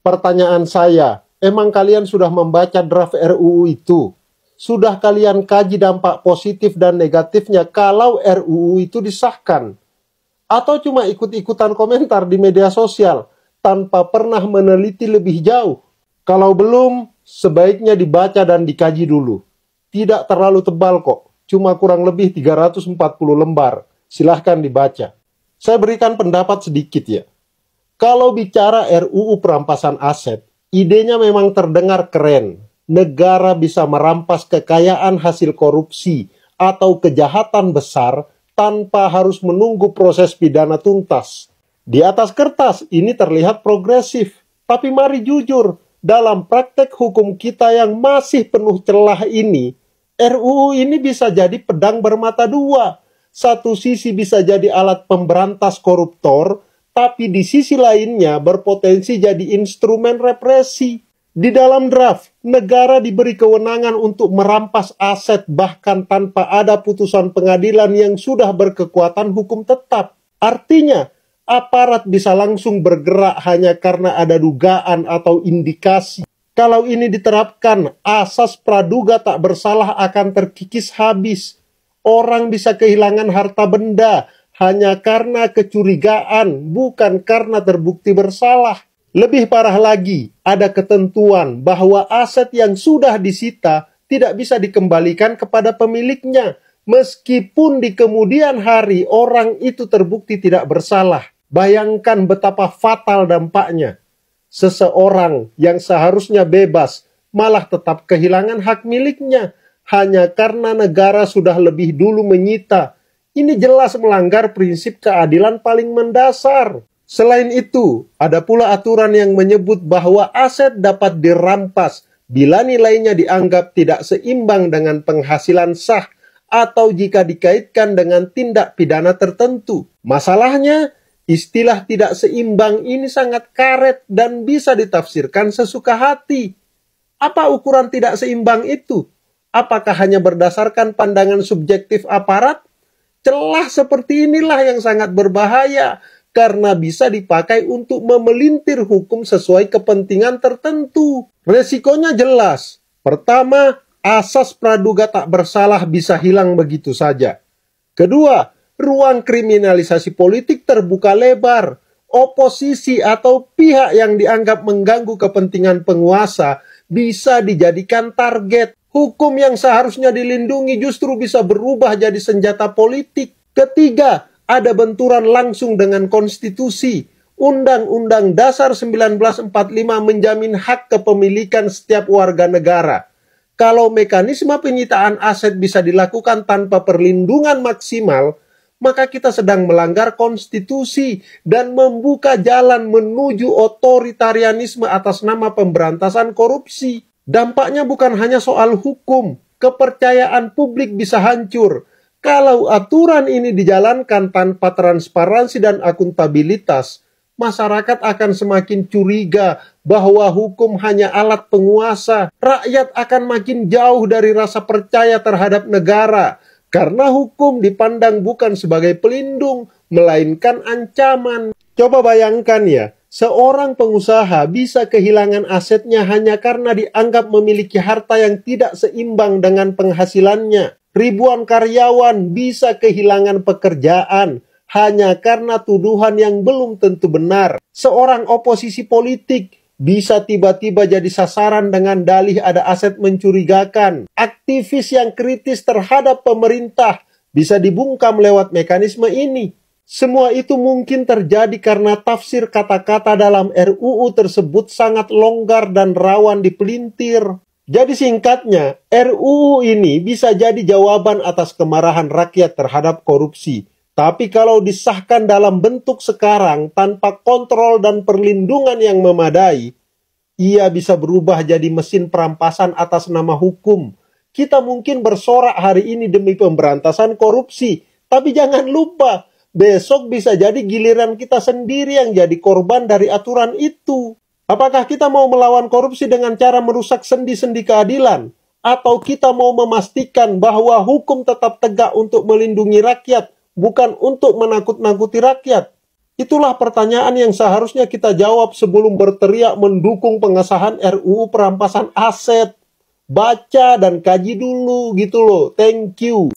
Pertanyaan saya, emang kalian sudah membaca draft RUU itu? Sudah kalian kaji dampak positif dan negatifnya kalau RUU itu disahkan? Atau cuma ikut-ikutan komentar di media sosial tanpa pernah meneliti lebih jauh? Kalau belum, sebaiknya dibaca dan dikaji dulu. Tidak terlalu tebal kok, cuma kurang lebih 340 lembar. Silahkan dibaca. Saya berikan pendapat sedikit ya. Kalau bicara RUU perampasan aset, idenya memang terdengar keren. Negara bisa merampas kekayaan hasil korupsi atau kejahatan besar tanpa harus menunggu proses pidana tuntas. Di atas kertas ini terlihat progresif, tapi mari jujur, dalam praktek hukum kita yang masih penuh celah ini, RUU ini bisa jadi pedang bermata dua. Satu sisi bisa jadi alat pemberantas koruptor, tapi di sisi lainnya berpotensi jadi instrumen represi. Di dalam draft, negara diberi kewenangan untuk merampas aset bahkan tanpa ada putusan pengadilan yang sudah berkekuatan hukum tetap. Artinya, aparat bisa langsung bergerak hanya karena ada dugaan atau indikasi. Kalau ini diterapkan, asas praduga tak bersalah akan terkikis habis. Orang bisa kehilangan harta benda hanya karena kecurigaan, bukan karena terbukti bersalah. Lebih parah lagi, ada ketentuan bahwa aset yang sudah disita tidak bisa dikembalikan kepada pemiliknya, meskipun di kemudian hari orang itu terbukti tidak bersalah. Bayangkan betapa fatal dampaknya. Seseorang yang seharusnya bebas malah tetap kehilangan hak miliknya hanya karena negara sudah lebih dulu menyita. Ini jelas melanggar prinsip keadilan paling mendasar. Selain itu, ada pula aturan yang menyebut bahwa aset dapat dirampas bila nilainya dianggap tidak seimbang dengan penghasilan sah atau jika dikaitkan dengan tindak pidana tertentu. Masalahnya, istilah tidak seimbang ini sangat karet dan bisa ditafsirkan sesuka hati. Apa ukuran tidak seimbang itu? Apakah hanya berdasarkan pandangan subjektif aparat? Celah seperti inilah yang sangat berbahaya karena bisa dipakai untuk memelintir hukum sesuai kepentingan tertentu. Resikonya jelas. Pertama, asas praduga tak bersalah bisa hilang begitu saja. Kedua, ruang kriminalisasi politik terbuka lebar. Oposisi atau pihak yang dianggap mengganggu kepentingan penguasa bisa dijadikan target. Hukum yang seharusnya dilindungi justru bisa berubah jadi senjata politik. Ketiga, ada benturan langsung dengan konstitusi. Undang-Undang Dasar 1945 menjamin hak kepemilikan setiap warga negara. Kalau mekanisme penyitaan aset bisa dilakukan tanpa perlindungan maksimal, maka kita sedang melanggar konstitusi dan membuka jalan menuju otoritarianisme atas nama pemberantasan korupsi. Dampaknya bukan hanya soal hukum, kepercayaan publik bisa hancur. Kalau aturan ini dijalankan tanpa transparansi dan akuntabilitas, masyarakat akan semakin curiga bahwa hukum hanya alat penguasa. Rakyat akan makin jauh dari rasa percaya terhadap negara, karena hukum dipandang bukan sebagai pelindung, melainkan ancaman. Coba bayangkan ya, seorang pengusaha bisa kehilangan asetnya hanya karena dianggap memiliki harta yang tidak seimbang dengan penghasilannya. Ribuan karyawan bisa kehilangan pekerjaan hanya karena tuduhan yang belum tentu benar. Seorang oposisi politik bisa tiba-tiba jadi sasaran dengan dalih ada aset mencurigakan. Aktivis yang kritis terhadap pemerintah bisa dibungkam lewat mekanisme ini. Semua itu mungkin terjadi karena tafsir kata-kata dalam RUU tersebut sangat longgar dan rawan dipelintir. Jadi singkatnya, RUU ini bisa jadi jawaban atas kemarahan rakyat terhadap korupsi. Tapi kalau disahkan dalam bentuk sekarang tanpa kontrol dan perlindungan yang memadai, ia bisa berubah jadi mesin perampasan atas nama hukum. Kita mungkin bersorak hari ini demi pemberantasan korupsi, tapi jangan lupa, besok bisa jadi giliran kita sendiri yang jadi korban dari aturan itu. Apakah kita mau melawan korupsi dengan cara merusak sendi-sendi keadilan? Atau kita mau memastikan bahwa hukum tetap tegak untuk melindungi rakyat, bukan untuk menakut-nakuti rakyat? Itulah pertanyaan yang seharusnya kita jawab sebelum berteriak mendukung pengesahan RUU perampasan aset. Baca dan kaji dulu gitu loh. Thank you.